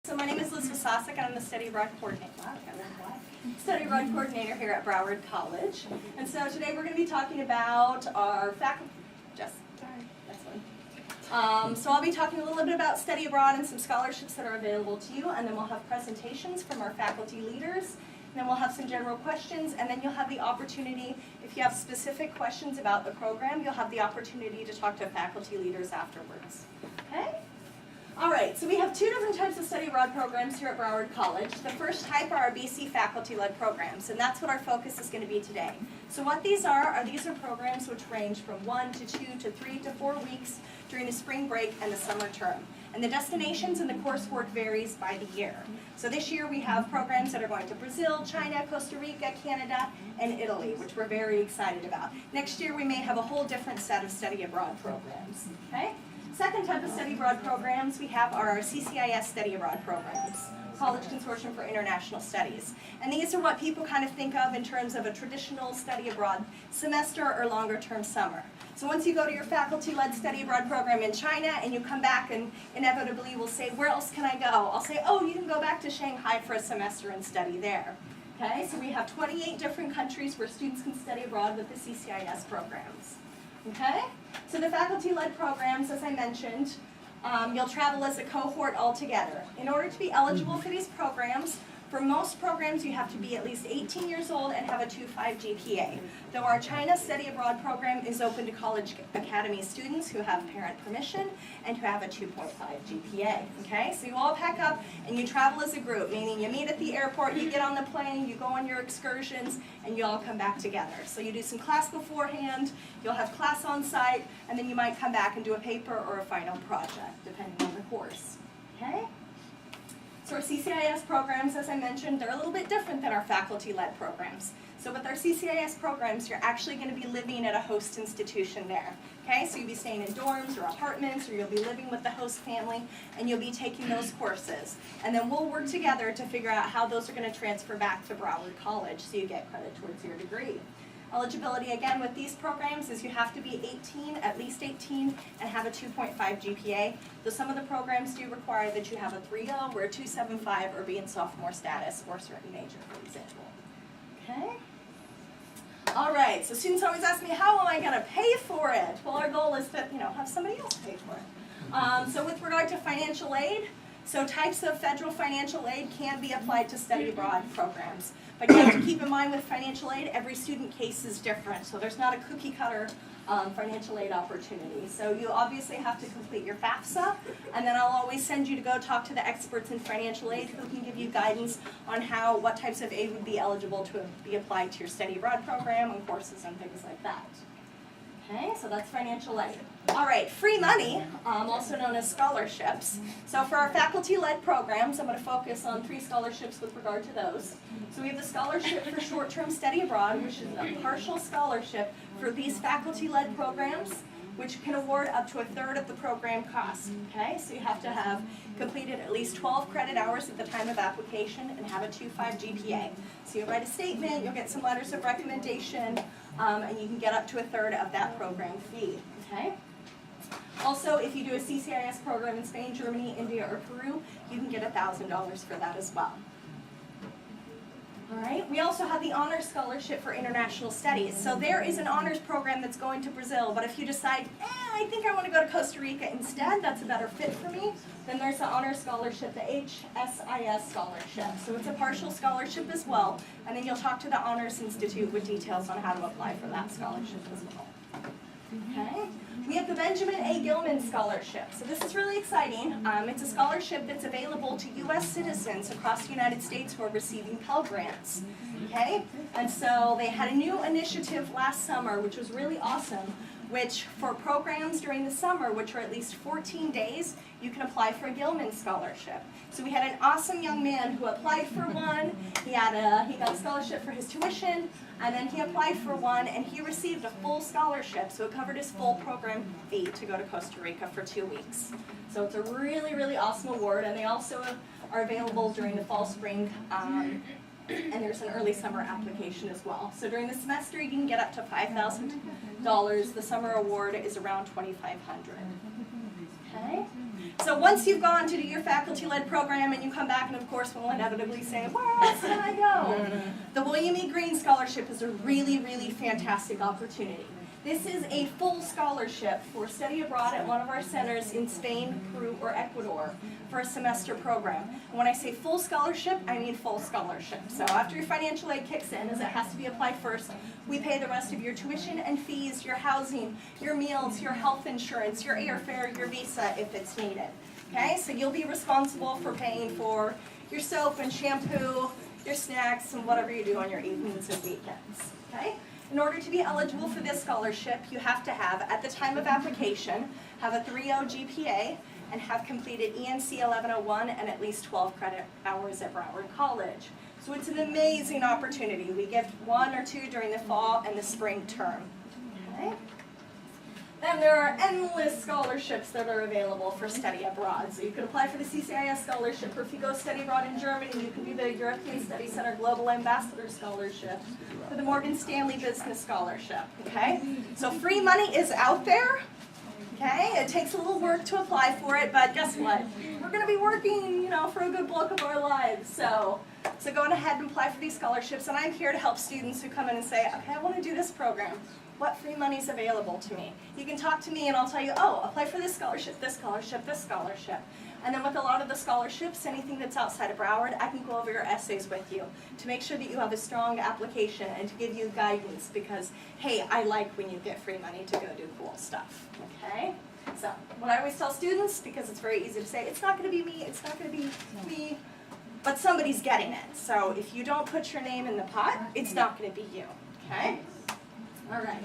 So my name is Liz Wasasek, and I'm the Study Abroad Coordinator. Study Abroad Coordinator here at Broward College. And so today we're going to be talking about our faculty. So I'll be talking a little bit about study abroad and some scholarships that are available to you, and then we'll have presentations from our faculty leaders. And then we'll have some general questions, and then you'll have the opportunity, if you have specific questions about the program, you'll have the opportunity to talk to faculty leaders afterwards. Okay? All right, so we have two different types of study abroad programs here at Broward College. The first type are our BC faculty-led programs, and that's what our focus is going to be today. So what these are these are programs which range from 1 to 2 to 3 to 4 weeks during the spring break and the summer term. And the destinations and the coursework varies by the year. So this year we have programs that are going to Brazil, China, Costa Rica, Canada, and Italy, which we're very excited about. Next year we may have a whole different set of study abroad programs. Okay? Second type of study abroad programs we have are our CCIS study abroad programs, College Consortium for International Studies. And these are what people kind of think of in terms of a traditional study abroad semester or longer term summer. So once you go to your faculty-led study abroad program in China and you come back and inevitably will say, where else can I go? I'll say, oh, you can go back to Shanghai for a semester and study there. Okay, so we have 28 different countries where students can study abroad with the CCIS programs. Okay, so the faculty-led programs, as I mentioned, you'll travel as a cohort altogether. In order to be eligible for these programs, for most programs you have to be at least 18 years old and have a 2.5 GPA. Though our China Study Abroad program is open to College Academy students who have parent permission and who have a 2.5 GPA. Okay, so you all pack up and you travel as a group, meaning you meet at the airport, you get on the plane, you go on your excursions, and you all come back together. So you do some class beforehand, you'll have class on site, and then you might come back and do a paper or a final project, depending on the course. Okay? So our CCIS programs, as I mentioned, they're a little bit different than our faculty-led programs. So with our CCIS programs, you're actually going to be living at a host institution there. Okay, so you'll be staying in dorms or apartments, or you'll be living with the host family, and you'll be taking those courses. And then we'll work together to figure out how those are going to transfer back to Broward College so you get credit towards your degree. Eligibility, again, with these programs is you have to be 18, at least 18, and have a 2.5 GPA. Though some of the programs do require that you have a 3.0 or a 2.75 or be in sophomore status or a certain major, for example. Okay? All right, so students always ask me, how am I going to pay for it? Well, our goal is to, have somebody else pay for it. So with regard to financial aid, so types of federal financial aid can be applied to study abroad programs. But you have to keep in mind with financial aid, every student case is different. So there's not a cookie cutter financial aid opportunity. So you obviously have to complete your FAFSA, and then I'll always send you to go talk to the experts in financial aid who can give you guidance on what types of aid would be eligible to be applied to your study abroad program and courses and things like that. Okay, so that's financial aid. All right, free money, also known as scholarships. So for our faculty-led programs, I'm going to focus on 3 scholarships with regard to those. So we have the scholarship for short-term study abroad, which is a partial scholarship for these faculty-led programs, which can award up to 1/3 of the program cost. Okay, so you have to have completed at least 12 credit hours at the time of application and have a 2.5 GPA. So you'll write a statement, you'll get some letters of recommendation, and you can get up to 1/3 of that program fee. Okay. Also, if you do a CCIS program in Spain, Germany, India, or Peru, you can get $1,000 for that as well. All right, we also have the Honors Scholarship for International Studies. So there is an honors program that's going to Brazil, but if you decide, I think I want to go to Costa Rica instead, that's a better fit for me, then there's the Honors Scholarship, the HSIS Scholarship. So it's a partial scholarship as well, and then you'll talk to the Honors Institute with details on how to apply for that scholarship as well. Okay. We have the Benjamin A. Gilman Scholarship. So this is really exciting. It's a scholarship that's available to U.S. citizens across the United States who are receiving Pell Grants. Okay? And so they had a new initiative last summer, which was really awesome, which for programs during the summer, which are at least 14 days, you can apply for a Gilman Scholarship. So we had an awesome young man who applied for one. He got a scholarship for his tuition, and then he applied for one, and he received a full scholarship, so it covered his full program fee to go to Costa Rica for 2 weeks. So it's a really, really awesome award, and they also are available during the fall, spring, and there's an early summer application as well. So during the semester, you can get up to $5,000. The summer award is around $2,500. Okay? So once you've gone to do your faculty-led program and you come back and of course will inevitably say, where else can I go? The William E. Green Scholarship is a really, really fantastic opportunity. This is a full scholarship for study abroad at one of our centers in Spain, Peru, or Ecuador for a semester program. And when I say full scholarship, I mean full scholarship. So after your financial aid kicks in, as it has to be applied first, we pay the rest of your tuition and fees, your housing, your meals, your health insurance, your airfare, your visa if it's needed. Okay, so you'll be responsible for paying for your soap and shampoo, your snacks, and whatever you do on your evenings and weekends. Okay? In order to be eligible for this scholarship, you have to have, at the time of application, have a 3.0 GPA and have completed ENC 1101 and at least 12 credit hours at Broward College. So it's an amazing opportunity. We give 1 or 2 during the fall and the spring term. Okay? Then there are endless scholarships that are available for study abroad. So you can apply for the CCIS scholarship, or if you go study abroad in Germany, you can do the European Study Center Global Ambassador Scholarship, or the Morgan Stanley Business Scholarship, okay? So free money is out there, okay? It takes a little work to apply for it, but guess what? We're gonna be working, you know, for a good bulk of our lives, so go on ahead and apply for these scholarships, and I'm here to help students who come in and say, okay, I wanna do this program. What free money is available to me? You can talk to me and I'll tell you, oh, apply for this scholarship, this scholarship, this scholarship. And then with a lot of the scholarships, anything that's outside of Broward, I can go over your essays with you to make sure that you have a strong application and to give you guidance because, hey, I like when you get free money to go do cool stuff, okay? So what I always tell students, because it's very easy to say, it's not gonna be me, it's not gonna be me, but somebody's getting it. So if you don't put your name in the pot, it's not gonna be you, okay? All right,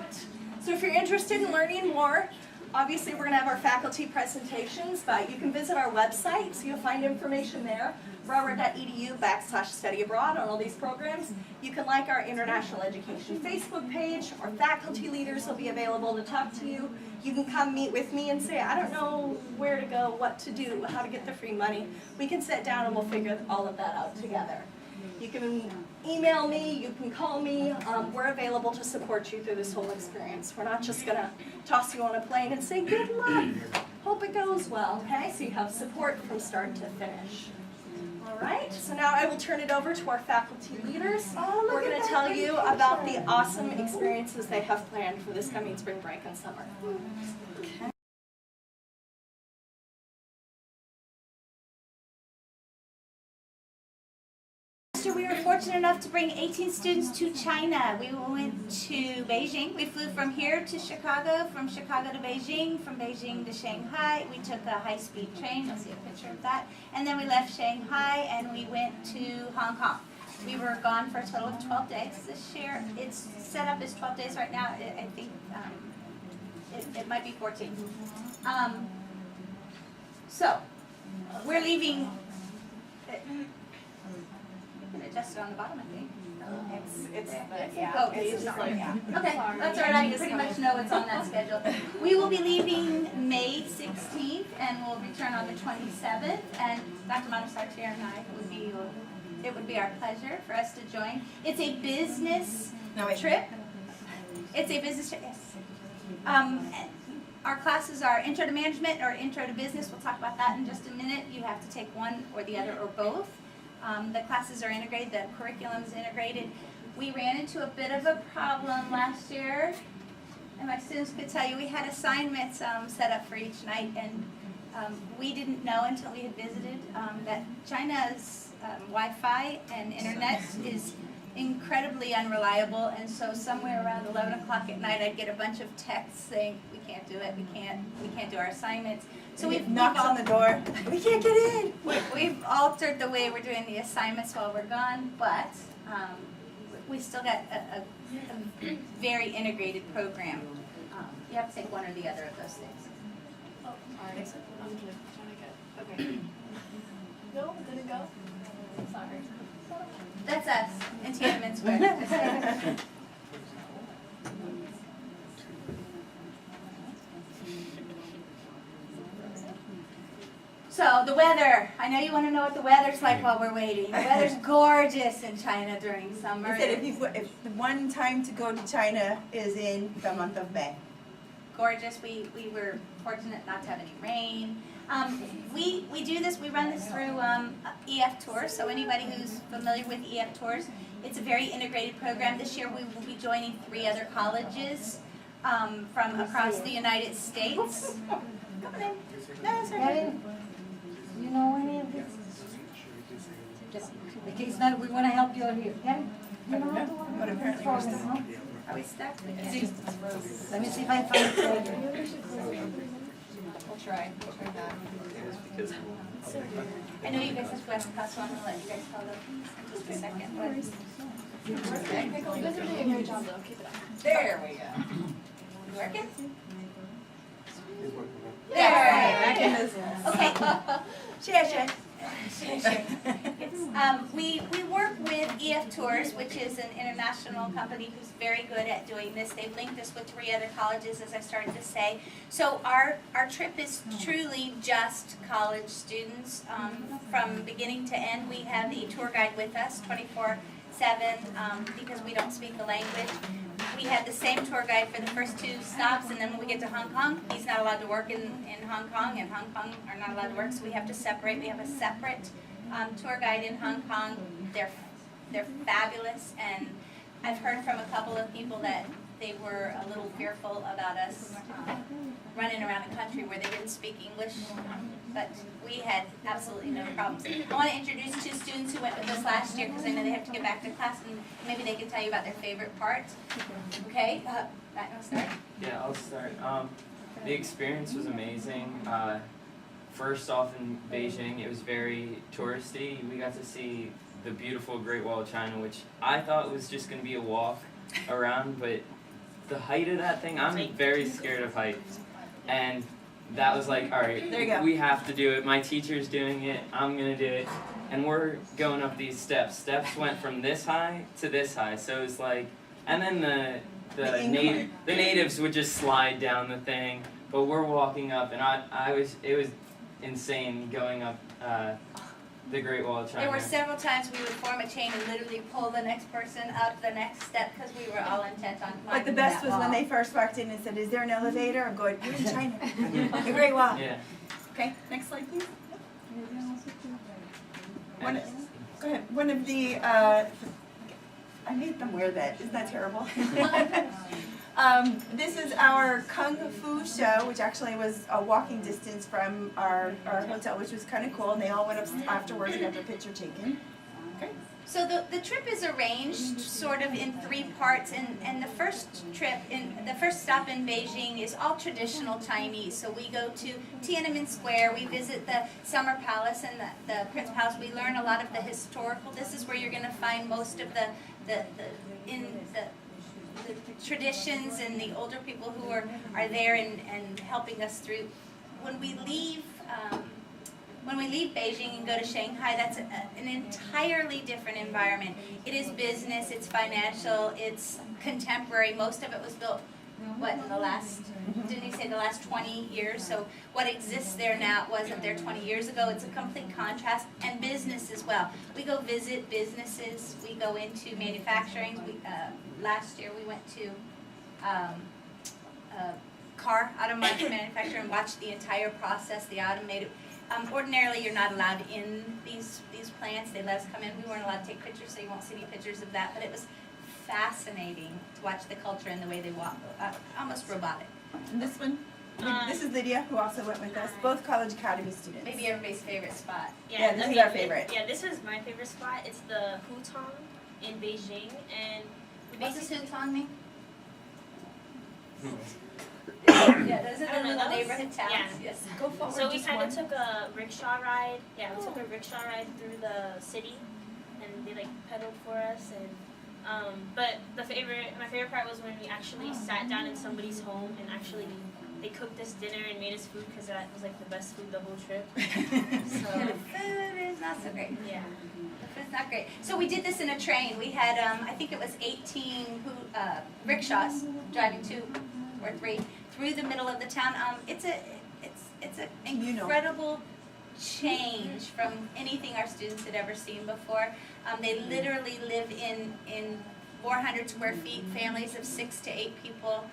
so if you're interested in learning more, obviously we're going to have our faculty presentations, but you can visit our website, so you'll find information there, broward.edu/study abroad on all these programs. You can like our International Education Facebook page. Our faculty leaders will be available to talk to you. You can come meet with me and say, I don't know where to go, what to do, how to get the free money. We can sit down and we'll figure all of that out together. You can email me, you can call me. We're available to support you through this whole experience. We're not just going to toss you on a plane and say, good luck, hope it goes well, okay? So you have support from start to finish. All right, so now I will turn it over to our faculty leaders. We're going to tell you about the awesome experiences they have planned for this coming spring break and summer. Okay. We were fortunate enough to bring 18 students to China. We went to Beijing. We flew from here to Chicago, from Chicago to Beijing, from Beijing to Shanghai. We took a high-speed train. You'll see a picture of that. And then we left Shanghai and we went to Hong Kong. We were gone for a total of 12 days this year. It's set up as 12 days right now. I think it might be 14. So we're leaving. Adjust it on the bottom, I think. It's not right now. Okay, that's all right. I pretty much know what's on that schedule. We will be leaving May 16th and we'll return on the 27th. And Dr. Manasartier and I it would be our pleasure for us to join. It's a business trip. It's a business trip. Yes. Our classes are Intro to Management or Intro to Business. We'll talk about that in just a minute. You have to take one or the other or both. The classes are integrated, the curriculum is integrated. We ran into a bit of a problem last year, and my students could tell you we had assignments set up for each night, and we didn't know until we had visited that China's Wi-Fi and internet is incredibly unreliable, and so somewhere around 11 o'clock at night I'd get a bunch of texts saying, we can't do it, we can't do our assignments. So we've knocked on the door. We can't get in. We've altered the way we're doing the assignments while we're gone, but we still got a very integrated program. You have to take one or the other of those things. Oh, all right. Okay. No, didn't go? Sorry. That's us in Tiananmen Square. So the weather. I know you want to know what the weather's like while we're waiting. The weather's gorgeous in China during summer. He said if the one time to go to China is in the month of May. gorgeous. We were fortunate not to have any rain. We do this, we run this through EF Tours, so anybody who's familiar with EF Tours, it's a very integrated program. This year we will be joining 3 other colleges from across the United States. Come on in. No, it's okay. You know any of this? The case not, we want to help you out here. Kevin, you know how to work? But apparently we're Program, stuck. huh? Are we stuck? Let me see if I find it for you. We'll try that. I know you guys have to ask us, so I'm gonna let you guys call them in just a second. But You guys are doing a great job though, keep it up. There we go. you working? There. Okay. Share. We work with EF Tours, which is an international company who's very good at doing this. They've linked us with 3 other colleges, as I started to say. So our trip is truly just college students. From beginning to end, we have a tour guide with us 24/7 because we don't speak the language. We have the same tour guide for the first 2 stops, and then when we get to Hong Kong, he's not allowed to work in Hong Kong, and Hong Kong are not allowed to work, so we have to separate. We have a separate tour guide in Hong Kong. They're fabulous, and I've heard from a couple of people that they were a little fearful about us running around the country where they didn't speak English, but we had absolutely no problems. I want to introduce 2 students who went with us last year because I know they have to get back to class, and maybe they can tell you about their favorite part. Okay, Matt, want to start? Yeah, I'll start. The experience was amazing. First off in Beijing, it was very touristy. We got to see the beautiful Great Wall of China, which I thought was just going to be a walk around, but the height of that thing, I'm very scared of heights. And that was like, all right, There you go. we have to do it. My teacher's doing it. I'm going to do it. And we're going up these steps. Steps went from this high to this high. So it's like, and then the incline. natives would just slide down the thing. But we're walking up, and it was insane going up the Great Wall of China. There were several times we would form a chain and literally pull the next person up the next step because we were all intent on climbing But the best that was when wall. they first walked in and said, "Is there an elevator?" I'm going, "You're in China." The Great Wall. Yeah. Okay, next slide, please. Go ahead. One of the, I made them wear that. Isn't that terrible? This is our Kung Fu show, which actually was a walking distance from our hotel, which was kind of cool. And they all went up afterwards and got their picture taken. Okay. So the trip is arranged sort of in 3 parts, and the first stop in Beijing is all traditional Chinese. So we go to Tiananmen Square, we visit the Summer Palace and the Prince Palace. We learn a lot of the historical. This is where you're going to find most of the traditions and the older people who are there and helping us through. When we leave Beijing and go to Shanghai, that's an entirely different environment. It is business, it's financial, it's contemporary. Most of it was built, in the last, didn't you say the last 20 years? So what exists there now wasn't there 20 years ago. It's a complete contrast, and business as well. We go visit businesses, we go into manufacturing. Last year we went to car automotive manufacturer and watched the entire process, the automated. Ordinarily, you're not allowed in these plants. They let us come in. We weren't allowed to take pictures, so you won't see any pictures of that. But it was fascinating to watch the culture and the way they walk. Almost robotic. And this one, this is Lydia, who also went with us. Both College Academy students. Maybe everybody's favorite spot. Yeah, this is our favorite. Yeah, this was my favorite spot. It's the Hutong in Beijing, and What's this Hutong mean? Hmm. Yeah, those are I don't the know, little those- neighborhood towns. yeah. Yes. Go forward. so we just kind of one. took a rickshaw ride. Yeah, we took a rickshaw ride through the city, and they like pedaled for us. And but my favorite part was when we actually sat down in somebody's home and actually they cooked us dinner and made us food because that was like the best food the whole trip. The So food is not so great. yeah. It's not great. So we did this in a train. We had, I think it was 18 rickshaws driving 2 or 3 through the middle of the town. It's an incredible change from anything our students had ever seen before. They literally live in 400 square feet, families of 6 to 8 people.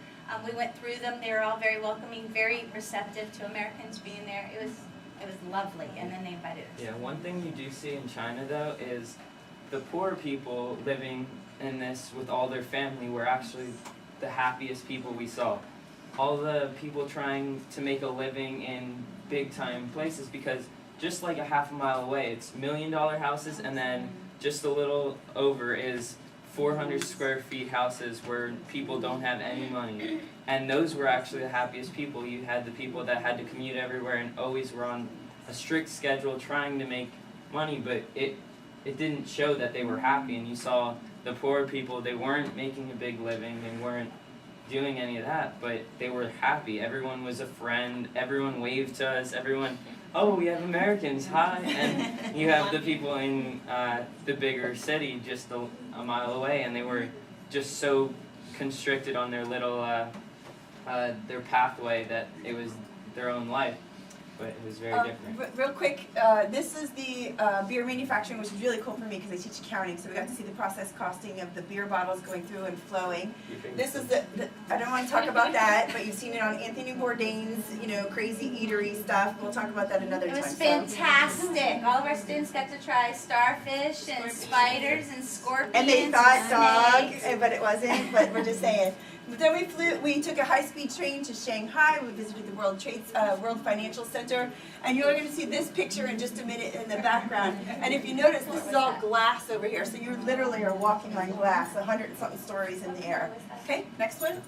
We went through them. They were all very welcoming, very receptive to Americans being there. It was lovely, and then they invited us. Yeah, one thing you do see in China though is the poor people living in this with all their family were actually the happiest people we saw. All the people trying to make a living in big time places, because just like a half a mile away it's $1 million houses, and then just a little over is 400 square feet houses where people don't have any money. And those were actually the happiest people. You had the people that had to commute everywhere and always were on a strict schedule trying to make money, but it didn't show that they were happy. And you saw the poor people, they weren't making a big living, they weren't doing any of that, but they were happy. Everyone was a friend, everyone waved to us, everyone, oh, we have Americans, hi. And you have the people in the bigger city just a mile away, and they were just so constricted on their little their pathway that it was their own life, but it was very different. Real quick, this is the beer manufacturing, which is really cool for me because I teach accounting, so we got to see the process costing of the beer bottles going through and flowing. This is the I don't want to talk about that, but you've seen it on Anthony Bourdain's, crazy eatery stuff. We'll talk about that another It time. was fantastic. All of our students got to try starfish and spiders and scorpions. And they thought snakes. dog, but it wasn't, but we're just saying. But then we took a high-speed train to Shanghai. We visited the World Financial Center, and you're going to see this picture in just a minute in the background. And if you notice, this is all glass over here, so you literally are walking on glass, 100-something stories in the air. Okay, next one.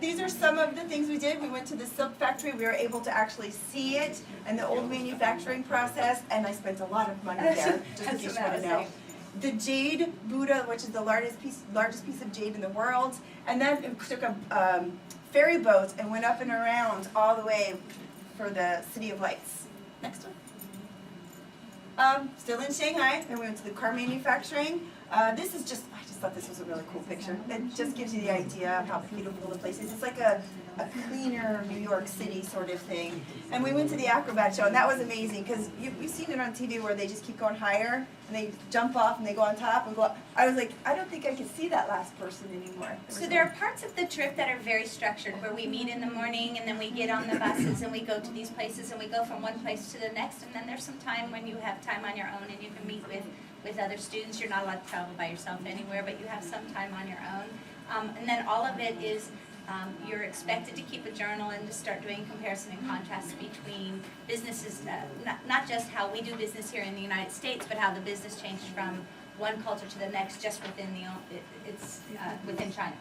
These are some of the things we did. We went to the silk factory. We were able to actually see it and the old manufacturing process, and I spent a lot of money there, just in case you want to know. The jade Buddha, which is the largest piece of jade in the world, and then it took a ferry boat and went up and around all the way for the City of Lights. Next one. Still in Shanghai, then we went to the car manufacturing. I just thought this was a really cool picture. It just gives you the idea of how beautiful the place is. It's like a cleaner New York City sort of thing. And we went to the acrobat show, and that was amazing because you've seen it on TV where they just keep going higher and they jump off and they go on top and go up. I was like, I don't think I could see that last person anymore. So there are parts of the trip that are very structured, where we meet in the morning and then we get on the buses and we go to these places and we go from one place to the next, and then there's some time when you have time on your own and you can meet with other students. You're not allowed to travel by yourself anywhere, but you have some time on your own. And then all of it is you're expected to keep a journal and to start doing comparison and contrast between businesses, not just how we do business here in the United States, but how the business changed from one culture to the next just within within China.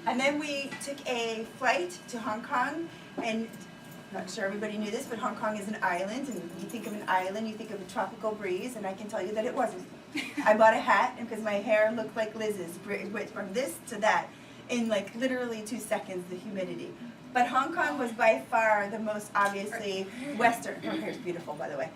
And then we took a flight to Hong Kong, and I'm not sure everybody knew this, but Hong Kong is an island, and you think of an island, you think of a tropical breeze, and I can tell you that it wasn't. I bought a hat, and because my hair looked like Liz's, it went from this to that in like literally 2 seconds, the humidity. But Hong Kong was by far the most obviously Western. Her hair's beautiful, by the way.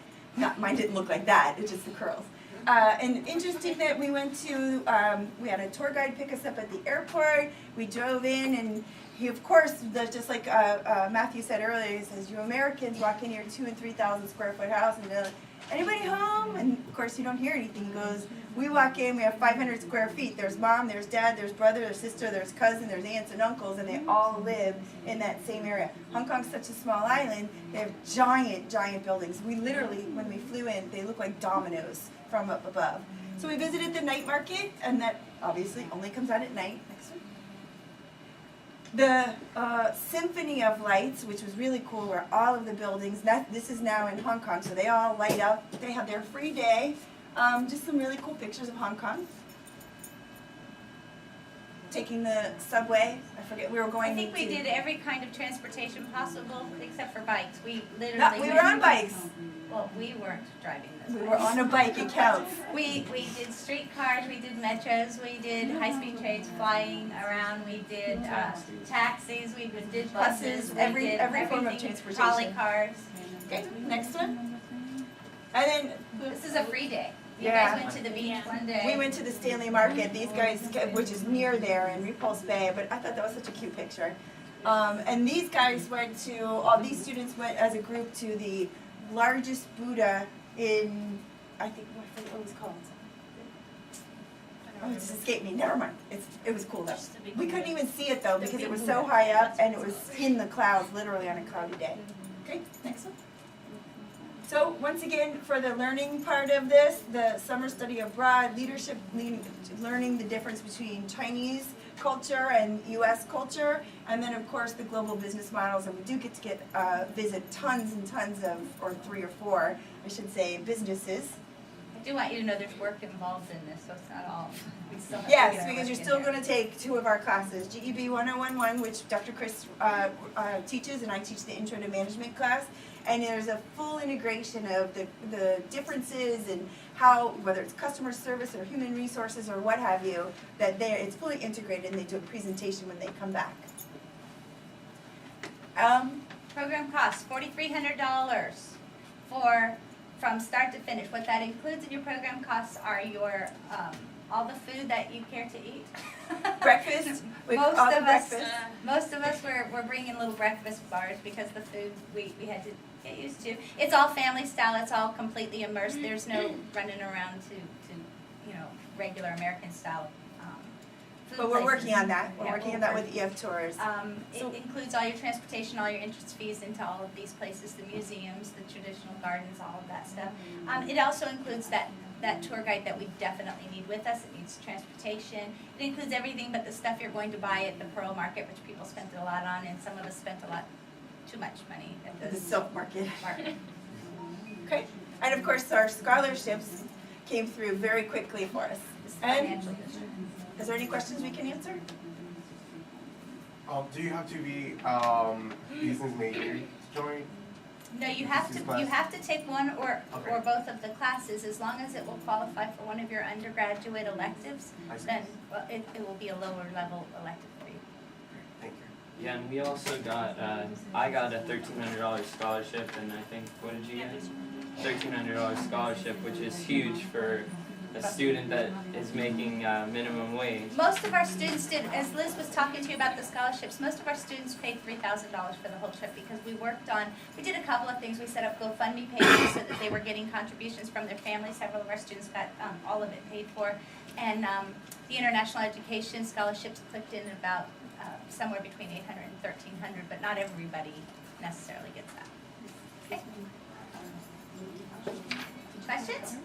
Mine didn't look like that, it's just the curls. And interesting that we went to, we had a tour guide pick us up at the airport. We drove in, and he, of course, just like Matthew said earlier, he says, you Americans walk in your 2,000 and 3,000 square foot house, and they're like, anybody home? And of course, you don't hear anything. He goes, we walk in, we have 500 square feet. There's mom, there's dad, there's brother, there's sister, there's cousin, there's aunts and uncles, and they all live in that same area. Hong Kong's such a small island, they have giant, giant buildings. We literally, when we flew in, they look like dominoes from up above. So we visited the night market, and that obviously only comes out at night. Next one. The Symphony of Lights, which was really cool, where all of the buildings, this is now in Hong Kong, so they all light up. They have their free day. Just some really cool pictures of Hong Kong. Taking the subway, I forget, we were going I think we to- did every kind of transportation possible except for bikes. We literally No, we were on bikes. Well, we weren't driving this We way. were on a bike, it counts. We did streetcars, we did metros, we did high-speed trains flying around, we did taxis, we did buses, we every did form of everything, transportation. trolley cars. Okay, next one. And then This is a free day. You Yeah. guys went to the beach one day. we went to the Stanley Market, these guys, which is near there in Repulse Bay, but I thought that was such a cute picture. And these guys went to, all these students went as a group to the largest Buddha in, I think, what it was called. Oh, it just escaped me. Never mind. It was cool though. Just a big We couldn't even see it though because it was so high up and it was in the clouds, literally on a cloudy day. Okay, next one. So once again, for the learning part of this, the summer study abroad, leadership, learning the difference between Chinese culture and U.S. culture, and then of course the global business models. And we do get to visit tons and tons of, or 3 or 4, I should say, businesses. I do want you to know there's work involved in this, so it's not all. We still have to Yes, get our because work you're in still there. going to take 2 of our classes, GEB 1011, which Dr. Chris teaches, and I teach the Intro to Management class. And there's a full integration of the differences and how, whether it's customer service or human resources or what have you, that it's fully integrated and they do a presentation when they come back. Program costs $4,300 from start to finish. What that includes in your program costs are your all the food that you care to eat. Breakfast, with Most all the of us- breakfast. Most of us were bringing little breakfast bars because the food we had to get used to. It's all family style. It's all completely immersed. There's no running around to regular American style food But we're places. working on that. We're Yeah, working we're on that with EF Tours. It includes all your transportation, all your entrance fees into all of these places, the museums, the traditional gardens, all of that stuff. It also includes that tour guide that we definitely need with us. It needs transportation. It includes everything but the stuff you're going to buy at the Pearl Market, which people spent a lot on, and some of us spent a lot too much money at The silk market. market. Okay. And of course, our scholarships came through very quickly for us. And Financially. is there any questions we can answer? Do you have to be business major to join? No, you have This is to, you class. have to take one or Okay. both of the classes, as long as it will qualify for one of your undergraduate electives, I see. then it will be a lower level elective for you. Thank you. Yeah, and we also got, I got a $1,300 scholarship, and I think, what did you get? $1,300 scholarship, which is huge for a student that is making minimum wage. Most of our students did, as Liz was talking to you about the scholarships, most of our students paid $3,000 for the whole trip because we did a couple of things. We set up GoFundMe pages so that they were getting contributions from their families. Several of our students got all of it paid for. And the international education scholarships clicked in about somewhere between $800 and $1,300, but not everybody necessarily gets that. Okay. Questions?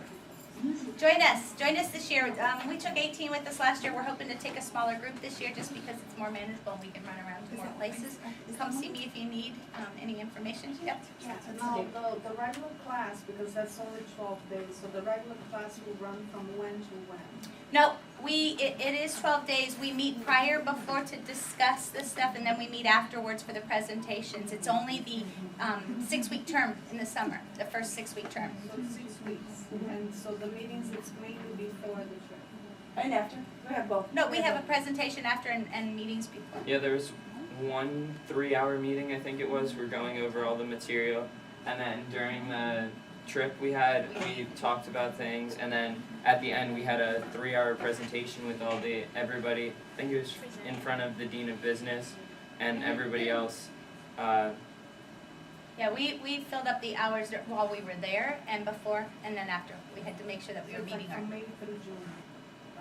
Join us this year. We took 18 with us last year. We're hoping to take a smaller group this year just because it's more manageable and we can run around to more places. Come see me if you need any information. Yep. Yeah, now, the regular class, because that's only 12 days, so the regular class will run from when to when? No, it is 12 days. We meet before to discuss this stuff, and then we meet afterwards for the presentations. It's only the 6-week term in the summer, the first 6-week term. So 6 weeks, and so the meetings is mainly before the trip? And after? We have both. No, we have a presentation after and meetings before. Yeah, there was one 3-hour meeting, I think it was. We're going over all the material, and then during the trip we talked about things, and then at the end we had a 3-hour presentation with everybody. I think it was in front of the Dean of Business and everybody else. Yeah, we filled up the hours while we were there and before and then after. We had to make sure that we were meeting our, From May through June,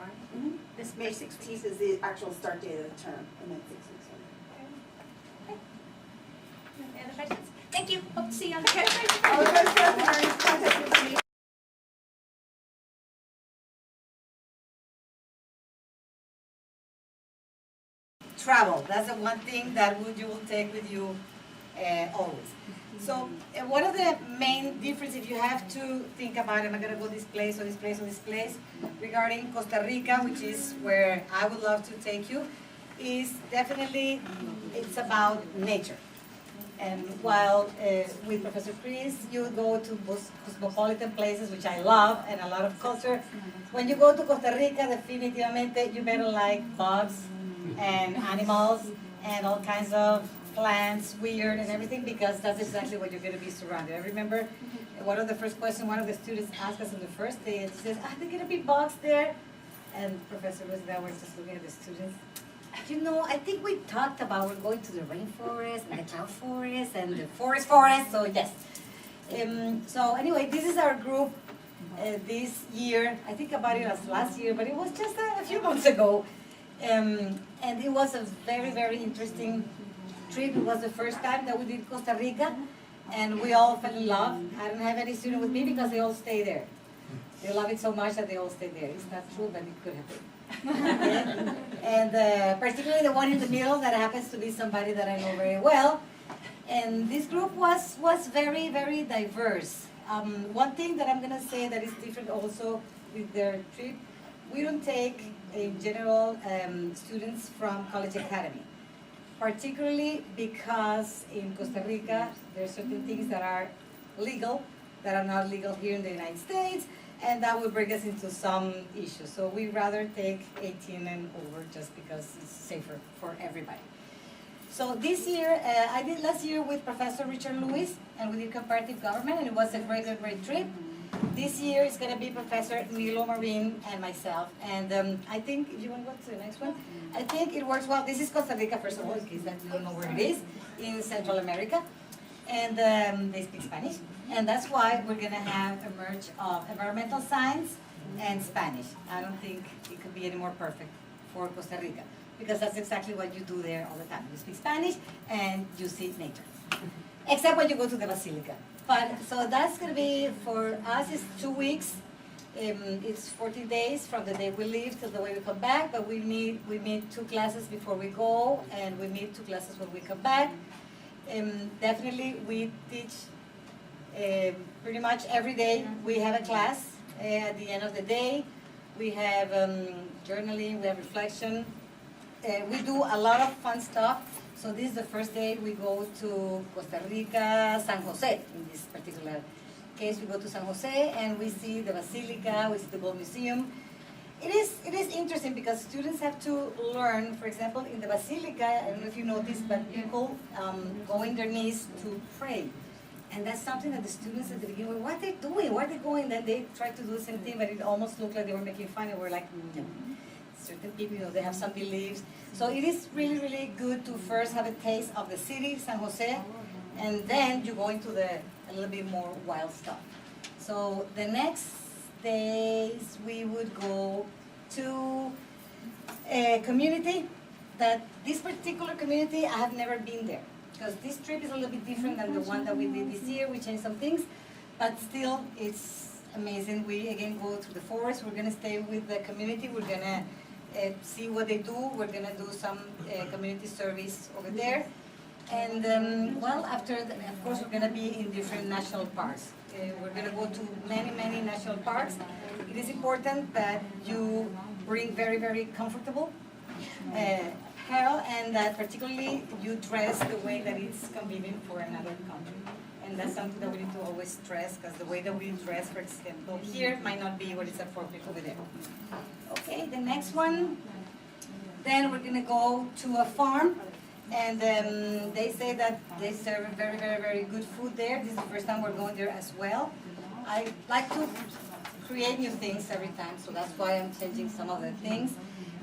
right? this May 16th is the actual start date of the term, and then 6 weeks. Any other questions? Thank you. Hope to see you on the All of us have our contact information. Travel, that's the one thing that you will take with you always. So one of the main difference, if you have to think about, am I gonna go this place or this place or this place, regarding Costa Rica, which is where I would love to take you, is definitely, it's about nature. And while with Professor Chris, you go to cosmopolitan places, which I love, and a lot of culture. When you go to Costa Rica, definitivamente, you better like bugs and animals and all kinds of plants, weird and everything, because that's exactly what you're going to be surrounded. I remember one of the first questions one of the students asked us on the first day, and she says, are there going to be bugs there? And Professor Ruiz and I were just looking at the students. You know, I think we talked about we're going to the rainforest and the cloud forest and the forest, so yes. So anyway, this is our group this year, I think about it as last year, but it was just a few months ago. And it was a very, very interesting trip. It was the first time that we did Costa Rica, and we all fell in love. I don't have any student with me because they all stay there. They love it so much that they all stay there. It's not true, but it could have been. And particularly the one in the middle that happens to be somebody that I know very well. And this group was very, very diverse. One thing that I'm gonna say that is different also with their trip, we don't take, in general, students from College Academy. Particularly because in Costa Rica, there are certain things that are legal, that are not legal here in the United States, and that will bring us into some issues. So we rather take 18 and over just because it's safer for everybody. So this year, I did last year with Professor Richard Lewis, and we did comparative government, and it was a great, great, great trip. This year is going to be Professor Milo Marin and myself. And I think, if you want to go to the next one, I think it works well. This is Costa Rica, first of all, in case that you don't know where it is, in Central America. And they speak Spanish. And that's why we're going to have a merge of environmental science and Spanish. I don't think it could be any more perfect for Costa Rica, because that's exactly what you do there all the time. You speak Spanish and you see nature. Except when you go to the Basilica. But, so that's going to be, for us, it's 2 weeks. It's 40 days from the day we leave till the way we come back, but we meet 2 classes before we go, and we meet 2 classes when we come back. Definitely, we teach pretty much every day. We have a class at the end of the day. We have journaling, we have reflection. We do a lot of fun stuff. So this is the first day we go to Costa Rica, San Jose. In this particular case, we go to San Jose and we see the Basilica, we see the Gold Museum. It is interesting because students have to learn, for example, in the Basilica, I don't know if you noticed, but people go in their knees to pray. And that's something that the students at the beginning were, what are they doing? Where are they going? Then they try to do the same thing, but it almost looked like they were making fun, and we're like, no. Certain people, you know, they have some beliefs. So it is really, really good to first have a taste of the city, San Jose, and then you go into a little bit more wild stuff. So the next days we would go to a community that, this particular community, I have never been there. Because this trip is a little bit different than the one that we did this year. We changed some things, but still it's amazing. We again go to the forest. We're gonna stay with the community. We're gonna see what they do. We're gonna do some community service over there. And well, after, of course, we're gonna be in different national parks. We're gonna go to many, many national parks. It is important that you bring very, very comfortable apparel, and that particularly you dress the way that it's convenient for another country. And that's something that we need to always stress, because the way that we dress, for example, here might not be what is appropriate over there. Okay, the next one. Then we're gonna go to a farm, and they say that they serve very, very, very good food there. This is the first time we're going there as well. I like to create new things every time, so that's why I'm changing some of the things.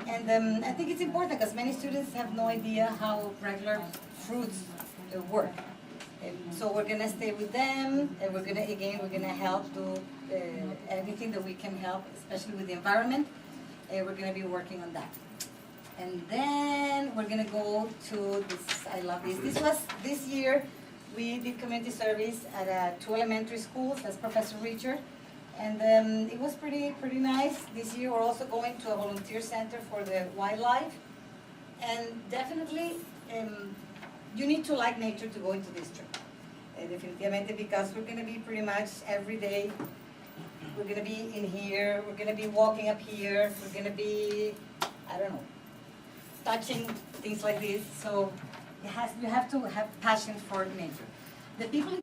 And I think it's important because many students have no idea how regular fruits work. So we're gonna stay with them, and we're gonna help do everything that we can help, especially with the environment. We're gonna be working on that. And then we're gonna go to this, I love this. This year, we did community service at 2 elementary schools, that's Professor Richard. And it was pretty nice. This year, we're also going to a volunteer center for the wildlife. And definitely, you need to like nature to go into this trip. Definitivamente, because we're gonna be pretty much every day. We're gonna be in here, we're gonna be walking up here, we're gonna be, I don't know, touching things like this. So you have to have passion for nature. The people